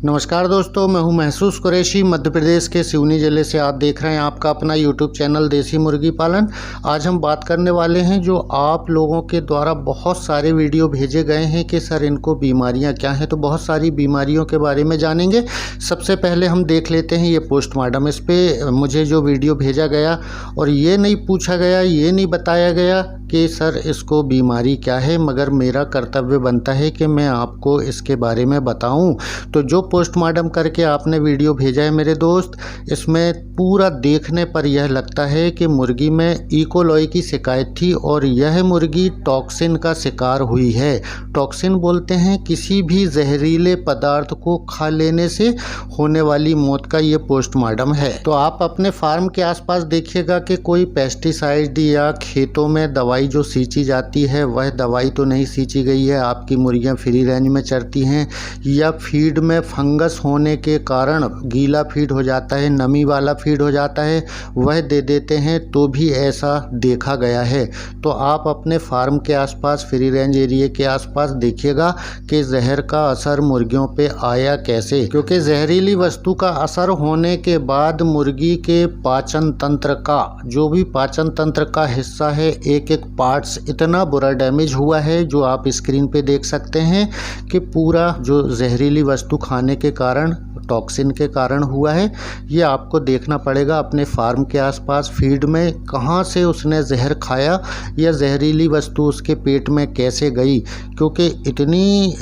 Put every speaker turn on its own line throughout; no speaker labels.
नमस्कार दोस्तों, मैं हूं महसूस कुरैशी। मध्य प्रदेश के सिवनी ज़िले से आप देख रहे हैं आपका अपना यूट्यूब चैनल देसी मुर्गी पालन। आज हम बात करने वाले हैं जो आप लोगों के द्वारा बहुत सारे वीडियो भेजे गए हैं कि सर इनको बीमारियां क्या हैं, तो बहुत सारी बीमारियों के बारे में जानेंगे। सबसे पहले हम देख लेते हैं ये पोस्टमार्टम। इस पर मुझे जो वीडियो भेजा गया और ये नहीं पूछा गया, ये नहीं बताया गया कि सर इसको बीमारी क्या है, मगर मेरा कर्तव्य बनता है कि मैं आपको इसके बारे में बताऊं। तो जो पोस्टमार्टम करके आपने वीडियो भेजा है मेरे दोस्त, इसमें पूरा देखने पर यह लगता है कि मुर्गी में इकोलॉई की शिकायत थी और यह मुर्गी टॉक्सिन का शिकार हुई है। टॉक्सिन बोलते हैं किसी भी जहरीले पदार्थ को खा लेने से होने वाली मौत का ये पोस्टमार्टम है। तो आप अपने फार्म के आसपास देखिएगा कि कोई पेस्टिसाइड या खेतों में दवाई जो सींची जाती है वह दवाई तो नहीं सींची गई है। आपकी मुर्गियां फ्री रेंज में चरती हैं या फीड में फंगस होने के कारण गीला फीड हो जाता है, नमी वाला फीड हो जाता है, वह दे देते हैं, तो भी ऐसा देखा गया है। तो आप अपने फार्म के आसपास, फ्री रेंज एरिया के आसपास देखिएगा कि जहर का असर मुर्गियों पे आया कैसे, क्योंकि जहरीली वस्तु का असर होने के बाद मुर्गी के पाचन तंत्र का, जो भी पाचन तंत्र का हिस्सा है, एक एक पार्ट्स इतना बुरा डैमेज हुआ है जो आप स्क्रीन पे देख सकते हैं कि पूरा जो जहरीली वस्तु खाने के कारण, टॉक्सिन के कारण हुआ है। ये आपको देखना पड़ेगा अपने फार्म के आसपास, फीड में कहाँ से उसने जहर खाया या जहरीली वस्तु उसके पेट में कैसे गई, क्योंकि इतनी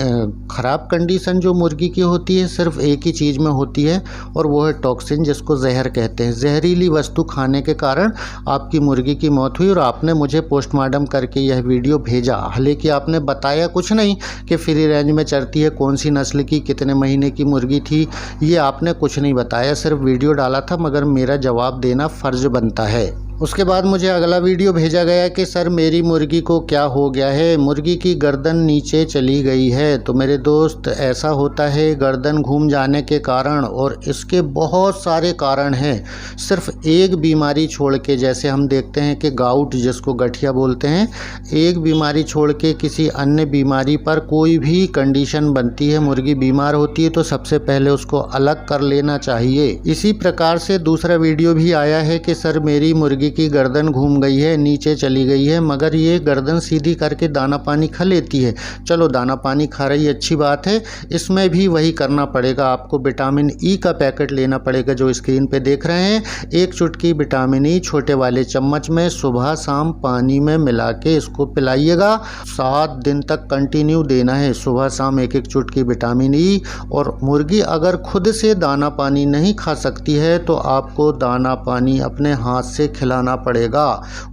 ख़राब कंडीशन जो मुर्गी की होती है सिर्फ एक ही चीज़ में होती है और वो है टॉक्सिन, जिसको जहर कहते हैं। जहरीली वस्तु खाने के कारण आपकी मुर्गी की मौत हुई और आपने मुझे पोस्टमार्टम करके यह वीडियो भेजा। हालांकि आपने बताया कुछ नहीं कि फ्री रेंज में चरती है, कौन सी नस्ल की, कितने महीने की मुर्गी थी, ये आपने कुछ नहीं बताया, सिर्फ वीडियो डाला था, मगर मेरा जवाब देना फ़र्ज बनता है। उसके बाद मुझे अगला वीडियो भेजा गया कि सर मेरी मुर्गी को क्या हो गया है, मुर्गी की गर्दन नीचे चली गई है। तो मेरे दोस्त, ऐसा होता है गर्दन घूम जाने के कारण, और इसके बहुत सारे कारण हैं। सिर्फ एक बीमारी छोड़ के, जैसे हम देखते हैं कि गाउट, जिसको गठिया बोलते हैं, एक बीमारी छोड़ के किसी अन्य बीमारी पर कोई भी कंडीशन बनती है, मुर्गी बीमार होती है, तो सबसे पहले उसको अलग कर लेना चाहिए। इसी प्रकार से दूसरा वीडियो भी आया है कि सर मेरी मुर्गी की गर्दन घूम गई है, नीचे चली गई है, मगर ये गर्दन सीधी करके दाना पानी खा लेती है। चलो दाना पानी खा रही है, अच्छी बात है, इसमें भी वही करना पड़ेगा। आपको विटामिन ई का पैकेट लेना पड़ेगा जो स्क्रीन पे देख रहे हैं। एक चुटकी विटामिन ई छोटे वाले चम्मच में सुबह शाम पानी में मिला के इसको पिलाइएगा। 7 दिन तक कंटिन्यू देना है, सुबह शाम एक एक चुटकी विटामिन ई। और मुर्गी अगर खुद से दाना पानी नहीं खा सकती है तो आपको दाना पानी अपने हाथ से खिलाना पड़ेगा।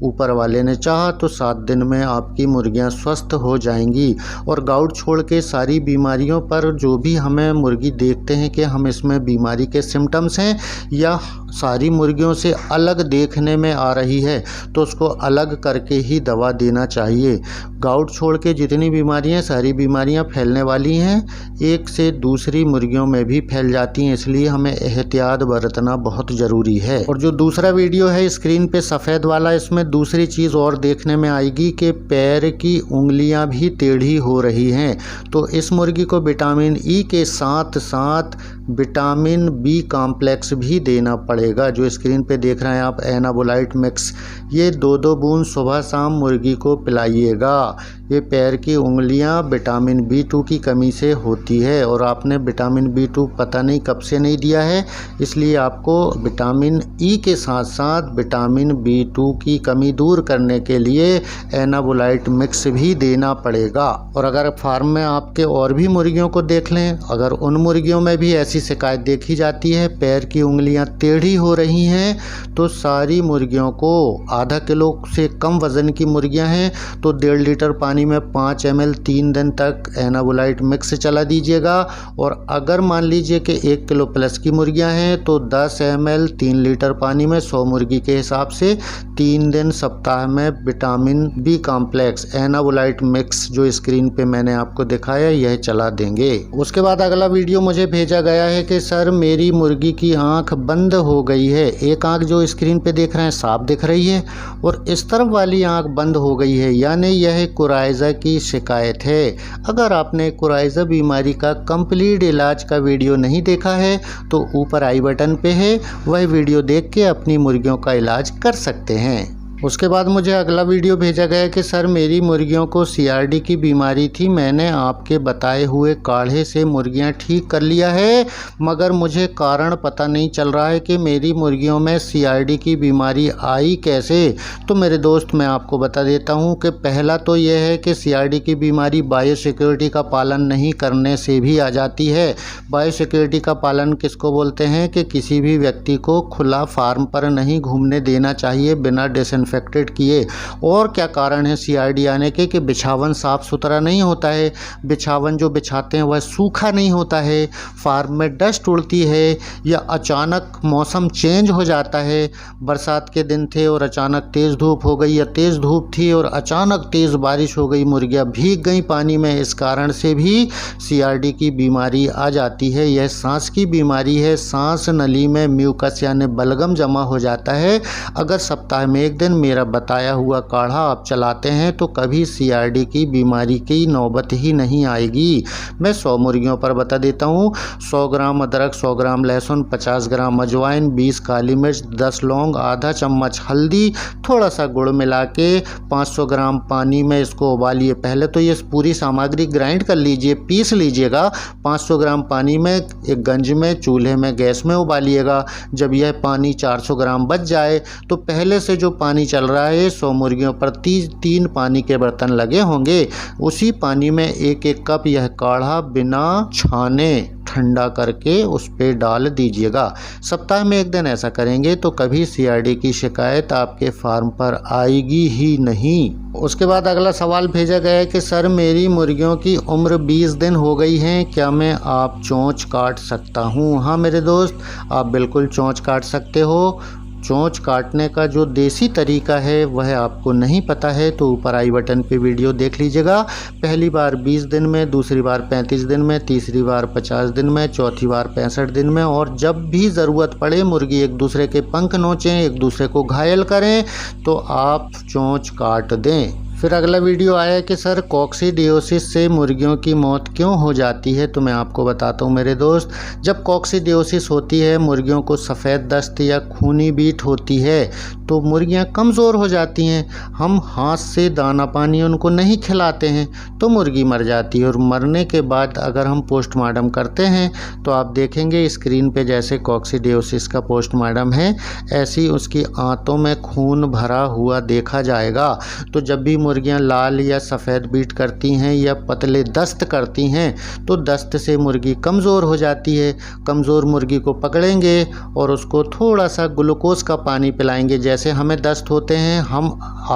ऊपर वाले ने चाहा तो 7 दिन में आपकी मुर्गियां स्वस्थ हो जाएंगी। और गाउट छोड़ के सारी बीमारियों पर जो भी हमें मुर्गी देखते हैं कि हम इसमें बीमारी के सिम्टम्स हैं या सारी मुर्गियों से अलग देखने में आ रही है, तो उसको अलग करके ही दवा देना चाहिए। गाउट छोड़ के जितनी बीमारियां, सारी बीमारियां फैलने वाली हैं, एक से दूसरी मुर्गियों में भी फैल जाती हैं, इसलिए हमें एहतियात बरतना बहुत ज़रूरी है। और जो दूसरा वीडियो है स्क्रीन पे सफ़ेद वाला, इसमें दूसरी चीज़ और देखने में आएगी कि पैर की उंगलियां भी टेढ़ी हो रही हैं। तो इस मुर्गी को विटामिन ई के साथ साथ विटामिन बी कॉम्प्लेक्स भी देना पड़ेगा, जो स्क्रीन पे देख रहे हैं आप, एनाबोलाइट मिक्स। ये 2-2 बूंद सुबह शाम मुर्गी को पिलाइएगा। ये पैर की उंगलियां विटामिन B2 की कमी से होती है और आपने विटामिन B2 पता नहीं कब से नहीं दिया है, इसलिए आपको विटामिन ई के साथ साथ विटामिन B2 की कमी दूर करने के लिए एनाबोलाइट मिक्स भी देना पड़ेगा। और अगर फार्म में आपके और भी मुर्गियों को देख लें, अगर उन मुर्गियों में भी ऐसी शिकायत देखी जाती है, पैर की उंगलियां टेढ़ी हो रही हैं, तो सारी मुर्गियों को, आधा किलो से कम वज़न की मुर्गियां हैं तो 1.5 लीटर पानी में 5 ml 3 दिन तक एनाबोलाइट मिक्स चला दीजिएगा। और अगर मान लीजिए कि 1 किलो प्लस की मुर्गियां हैं तो 10 ml 3 लीटर पानी में 100 मुर्गी के हिसाब से 3 दिन सप्ताह में विटामिन बी कॉम्प्लेक्स एनाबोलाइट मिक्स, जो स्क्रीन पे मैंने आपको दिखाया, यह चला देंगे। उसके बाद अगला वीडियो मुझे भेजा गया है कि सर मेरी मुर्गी की आंख बंद हो गई है। एक आंख जो स्क्रीन पे देख रहे हैं साफ दिख रही है, और इस तरफ वाली आंख बंद हो गई है, यानी यह कुराइज़ा की शिकायत है। अगर आपने कुराइज़ा बीमारी का कंप्लीट इलाज का वीडियो नहीं देखा है तो ऊपर आई बटन पे है, वह वीडियो देख के अपनी मुर्गियों का इलाज कर सकते हैं। उसके बाद मुझे अगला वीडियो भेजा गया कि सर मेरी मुर्गियों को CRD की बीमारी थी, मैंने आपके बताए हुए काढ़े से मुर्गियां ठीक कर लिया है, मगर मुझे कारण पता नहीं चल रहा है कि मेरी मुर्गियों में CRD की बीमारी आई कैसे। तो मेरे दोस्त, मैं आपको बता देता हूं कि पहला तो यह है कि CRD की बीमारी बायोसिक्योरिटी का पालन नहीं करने से भी आ जाती है। बायोसिक्योरिटी का पालन किसको बोलते हैं कि किसी भी व्यक्ति को खुला फार्म पर नहीं घूमने देना चाहिए बिना डिसइंफेक्टेड किए। और क्या कारण है CRD आने के कि बिछावन साफ़ सुथरा नहीं होता है, बिछावन जो बिछाते हैं वह सूखा नहीं होता है, फार्म में डस्ट उड़ती है, या अचानक मौसम चेंज हो जाता है। बरसात के दिन थे और अचानक तेज़ धूप हो गई, या तेज़ धूप थी और अचानक तेज़ बारिश हो गई, मुर्गियाँ भीग गई पानी में, इस कारण से भी CRD की बीमारी आ जाती है। यह सांस की बीमारी है, सांस नली में म्यूकस यानी बलगम जमा हो जाता है। अगर सप्ताह में एक दिन मेरा बताया हुआ काढ़ा आप चलाते हैं तो कभी CRD की बीमारी की नौबत ही नहीं आएगी। मैं 100 मुर्गियों पर बता देता हूँ। 100 ग्राम अदरक, 100 ग्राम लहसुन, 50 ग्राम अजवाइन, 20 काली मिर्च, 10 लौंग, आधा चम्मच हल्दी, थोड़ा सा गुड़ मिला के 500 ग्राम पानी में इसको उबालिए। पहले तो ये पूरी सामग्री ग्राइंड कर लीजिए, पीस लीजिएगा। 500 ग्राम पानी में एक गंज में चूल्हे में गैस में उबालिएगा। जब यह पानी 400 ग्राम बच जाए तो पहले से जो पानी चल रहा है 100 मुर्गियों पर 3 पानी के बर्तन लगे होंगे, उसी पानी में 1-1 कप यह काढ़ा बिना छाने ठंडा करके उस पे डाल दीजिएगा। सप्ताह में एक दिन ऐसा करेंगे तो कभी CRD की शिकायत आपके फार्म पर आएगी ही नहीं। उसके बाद अगला सवाल भेजा गया है कि सर मेरी मुर्गियों की उम्र 20 दिन हो गई है, क्या मैं आप चोंच काट सकता हूँ? हाँ मेरे दोस्त, आप बिल्कुल चोंच काट सकते हो। चोंच काटने का जो देसी तरीका है वह आपको नहीं पता है तो ऊपर आई बटन पे वीडियो देख लीजिएगा। पहली बार 20 दिन में, दूसरी बार 35 दिन में, तीसरी बार 50 दिन में, चौथी बार 65 दिन में, और जब भी ज़रूरत पड़े मुर्गी एक दूसरे के पंख नोचें, एक दूसरे को घायल करें तो आप चोंच काट दें। फिर अगला वीडियो आया कि सर कॉक्सीडियोसिस से मुर्गियों की मौत क्यों हो जाती है? तो मैं आपको बताता हूँ मेरे दोस्त, जब कॉक्सीडियोसिस होती है, मुर्गियों को सफ़ेद दस्त या खूनी बीट होती है तो मुर्गियाँ कमज़ोर हो जाती हैं। हम हाथ से दाना पानी उनको नहीं खिलाते हैं तो मुर्गी मर जाती है। और मरने के बाद अगर हम पोस्टमार्टम करते हैं तो आप देखेंगे स्क्रीन पे जैसे कॉक्सीडियोसिस का पोस्टमार्टम है, ऐसी उसकी आंतों में खून भरा हुआ देखा जाएगा। तो जब भी मुर्गियां लाल या सफ़ेद बीट करती हैं या पतले दस्त करती हैं तो दस्त से मुर्गी कमज़ोर हो जाती है। कमज़ोर मुर्गी को पकड़ेंगे और उसको थोड़ा सा ग्लूकोज का पानी पिलाएंगे। जैसे हमें दस्त होते हैं, हम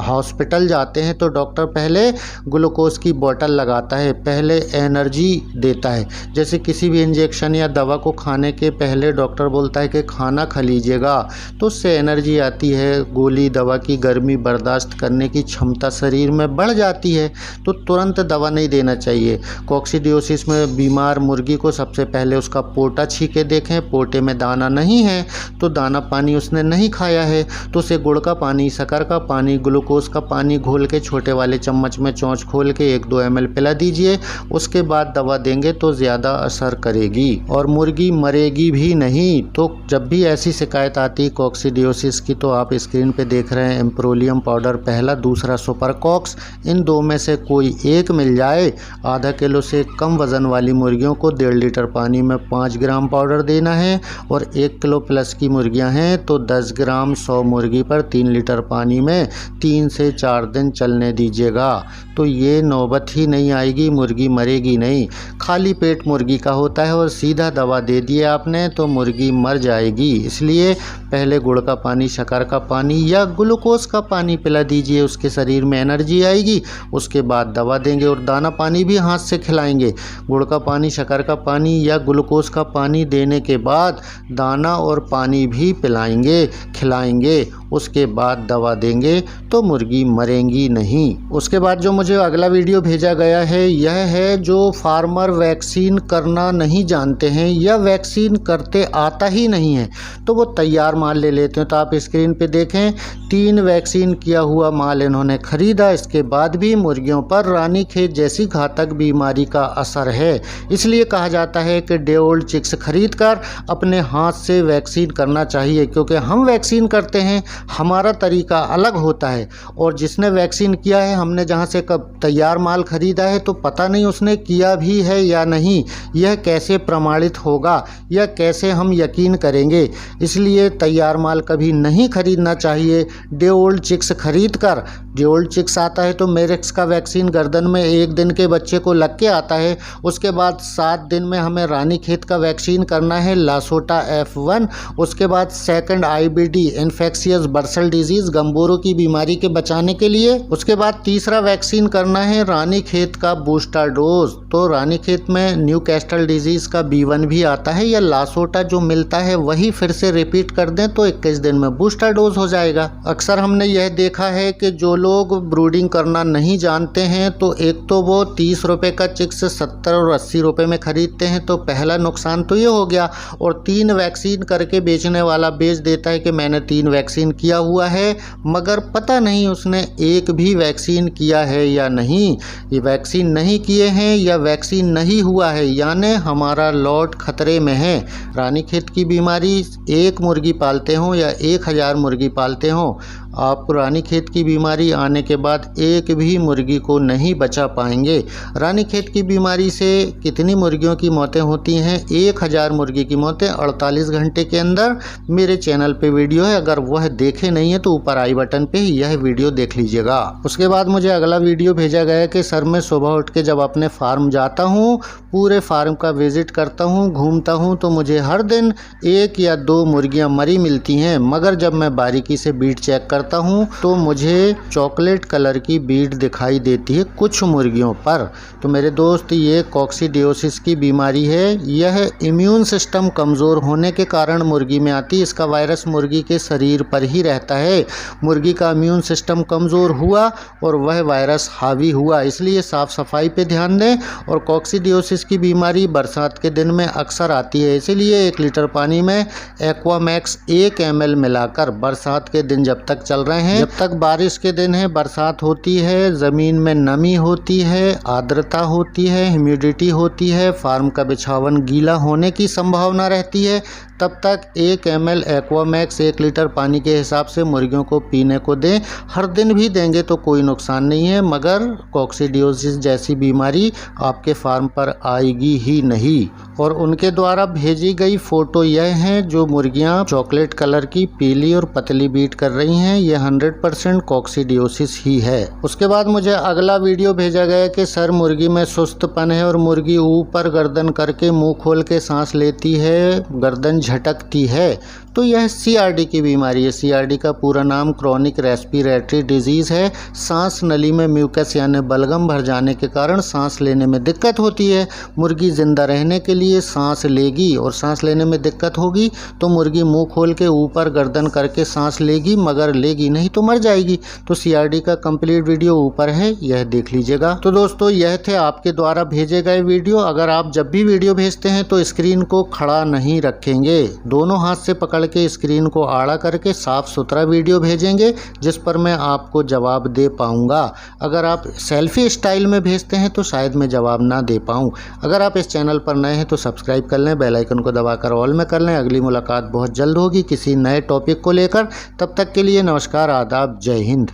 हॉस्पिटल जाते हैं तो डॉक्टर पहले ग्लूकोज की बोतल लगाता है, पहले एनर्जी देता है। जैसे किसी भी इंजेक्शन या दवा को खाने के पहले डॉक्टर बोलता है कि खाना खा लीजिएगा, तो उससे एनर्जी आती है, गोली दवा की गर्मी बर्दाश्त करने की क्षमता शरीर में बढ़ जाती है, तो तुरंत दवा नहीं देना चाहिए। कॉक्सीडियोसिस में बीमार मुर्गी को सबसे पहले उसका पोटा छीके देखें, पोटे में दाना नहीं है तो दाना पानी उसने नहीं खाया है, तो उसे गुड़ का पानी, शक्कर का पानी, ग्लूकोज का पानी घोल के छोटे वाले चम्मच में चोंच खोल के 1-2 ml पिला दीजिए। उसके बाद दवा देंगे तो ज़्यादा असर करेगी और मुर्गी मरेगी भी नहीं। तो जब भी ऐसी शिकायत आती है कॉक्सीडियोसिस की तो आप स्क्रीन पे देख रहे हैं एम्प्रोलियम पाउडर पहला, दूसरा सुपर कॉक्स, इन 2 में से कोई एक मिल जाए। आधा किलो से कम वज़न वाली मुर्गियों को 1.5 लीटर पानी में 5 ग्राम पाउडर देना है, और 1 किलो प्लस की मुर्गियां हैं तो 10 ग्राम 100 मुर्गी पर 3 लीटर पानी में 3 से 4 दिन चलने दीजिएगा। तो ये नौबत ही नहीं आएगी, मुर्गी मरेगी नहीं। खाली पेट मुर्गी का होता है और सीधा दवा दे दिए आपने तो मुर्गी मर जाएगी। इसलिए पहले गुड़ का पानी, शक्कर का पानी या ग्लूकोज का पानी पिला दीजिए, उसके शरीर में एनर्जी आएगी। उसके बाद दवा देंगे और दाना पानी भी हाथ से खिलाएंगे। गुड़ का पानी, शक्कर का पानी या ग्लूकोज का पानी देने के बाद दाना और पानी भी पिलाएंगे, खिलाएंगे। उसके बाद दवा देंगे तो मुर्गी मरेंगी नहीं। उसके बाद जो मुझे अगला वीडियो भेजा गया है यह है जो फार्मर वैक्सीन करना नहीं जानते हैं या वैक्सीन करते आता ही नहीं है तो वो तैयार माल ले लेते हैं। तो आप स्क्रीन पे देखें 3 वैक्सीन किया हुआ माल इन्होंने खरीदा, इसके बाद भी मुर्गियों पर रानीखेत जैसी घातक बीमारी का असर है। इसलिए कहा जाता है कि डे ओल्ड चिक्स खरीद कर अपने हाथ से वैक्सीन करना चाहिए, क्योंकि हम वैक्सीन करते हैं हमारा तरीका अलग होता है और जिसने वैक्सीन किया है हमने जहाँ से कब तैयार माल खरीदा है तो पता नहीं उसने किया भी है या नहीं, यह कैसे प्रमाणित होगा या कैसे हम यकीन करेंगे। इसलिए तैयार माल कभी नहीं खरीदना चाहिए। डे ओल्ड चिक्स खरीद कर, डे ओल्ड चिक्स आता है तो मेरेक्स का वैक्सीन गर्दन में 1 दिन के बच्चे को लग के आता है, उसके बाद 7 दिन में हमें रानीखेत का वैक्सीन करना है लासोटा F1, उसके बाद second IBD infectious bursal disease Gumboro की बीमारी के बचाने के लिए, उसके बाद तीसरा वैक्सीन करना है रानीखेत का बूस्टर डोज। तो रानीखेत में न्यूकैस्टल डिजीज का B1 भी आता है या लासोटा जो मिलता है वही फिर से रिपीट कर दें तो 21 दिन में बूस्टर डोज हो जाएगा। अक्सर हमने यह देखा है कि जो लोग ब्रूडिंग करना नहीं जानते हैं तो एक तो वो 30 रुपये का चिक्स 70 और 80 रुपये में खरीदते हैं, तो पहला नुकसान तो ये हो गया। और 3 वैक्सीन करके बेचने वाला बेच देता है कि मैंने 3 वैक्सीन किया हुआ है, मगर पता नहीं उसने एक भी वैक्सीन किया है या नहीं। ये वैक्सीन नहीं किए हैं या वैक्सीन नहीं हुआ है, यानी हमारा लॉट खतरे में है। रानीखेत की बीमारी 1 मुर्गी पालते हों या 1000 मुर्गी पालते हों, आप रानीखेत की बीमारी आने के बाद एक भी मुर्गी को नहीं बचा पाएंगे। रानीखेत की बीमारी से कितनी मुर्गियों की मौतें होती हैं? 1000 मुर्गी की मौतें 48 घंटे के अंदर। मेरे चैनल पे वीडियो है, अगर वह देखे नहीं है तो ऊपर आई बटन पे यह वीडियो देख लीजिएगा। उसके बाद मुझे अगला वीडियो भेजा गया कि सर मैं सुबह उठ के जब अपने फार्म जाता हूँ, पूरे फार्म का विजिट करता हूँ, घूमता हूँ, तो मुझे हर दिन 1 या 2 मुर्गियाँ मरी मिलती हैं, मगर जब मैं बारीकी से बीट चेक करता हूँ तो मुझे चॉकलेट कलर की बीट दिखाई देती है कुछ मुर्गियों पर। तो मेरे दोस्त ये कॉक्सीडियोसिस की बीमारी है, यह इम्यून सिस्टम कमज़ोर होने के कारण मुर्गी में आती है। इसका वायरस मुर्गी के शरीर पर ही रहता है। मुर्गी का इम्यून सिस्टम कमज़ोर हुआ और वह वायरस हावी हुआ, इसलिए साफ़ सफाई पे ध्यान दें। और कॉक्सीडियोसिस की बीमारी बरसात के दिन में अक्सर आती है, इसीलिए 1 लीटर पानी में एक्वामैक्स 1 ml मिलाकर बरसात के दिन जब तक चल रहे हैं, जब तक बारिश के दिन है, बरसात होती है, ज़मीन में नमी होती है, आर्द्रता होती है, ह्यूमिडिटी होती है, फार्म का बिछावन गीला होने की संभावना रहती है, तब तक 1 ml एक्वामैक्स 1 लीटर पानी के हिसाब से मुर्गियों को पीने को दें। हर दिन भी देंगे तो कोई नुकसान नहीं है, मगर कॉक्सीडियोसिस जैसी बीमारी आपके फार्म पर आएगी ही नहीं। और उनके द्वारा भेजी गई फ़ोटो यह है जो मुर्गियां चॉकलेट कलर की पीली और पतली बीट कर रही हैं, ये 100% कॉक्सीडियोसिस ही है। उसके बाद मुझे अगला वीडियो भेजा गया कि सर मुर्गी में सुस्तपन है और मुर्गी ऊपर गर्दन करके मुंह खोल के सांस लेती है, गर्दन झटकती है, तो यह CRD की बीमारी है। CRD का पूरा नाम क्रॉनिक रेस्पिरेटरी डिजीज़ है। सांस नली में म्यूकस यानी बलगम भर जाने के कारण सांस लेने में दिक्कत होती है। मुर्गी ज़िंदा रहने के लिए सांस लेगी और सांस लेने में दिक्कत होगी तो मुर्गी मुंह खोल के ऊपर गर्दन करके सांस लेगी, मगर लेगी नहीं तो मर जाएगी। तो CRD का कंप्लीट वीडियो ऊपर है, यह देख लीजिएगा। तो दोस्तों यह थे आपके द्वारा भेजे गए वीडियो। अगर आप जब भी वीडियो भेजते हैं तो स्क्रीन को खड़ा नहीं रखेंगे, दोनों हाथ से पकड़ के स्क्रीन को आड़ा करके साफ सुथरा वीडियो भेजेंगे जिस पर मैं आपको जवाब दे पाऊंगा। अगर आप सेल्फी स्टाइल में भेजते हैं तो शायद मैं जवाब ना दे पाऊं। अगर आप इस चैनल पर नए हैं तो सब्सक्राइब कर लें, बेल आइकन को दबाकर ऑल में कर लें। अगली मुलाकात बहुत जल्द होगी किसी नए टॉपिक को लेकर। तब तक के लिए नमस्कार, आदाब, जय हिंद।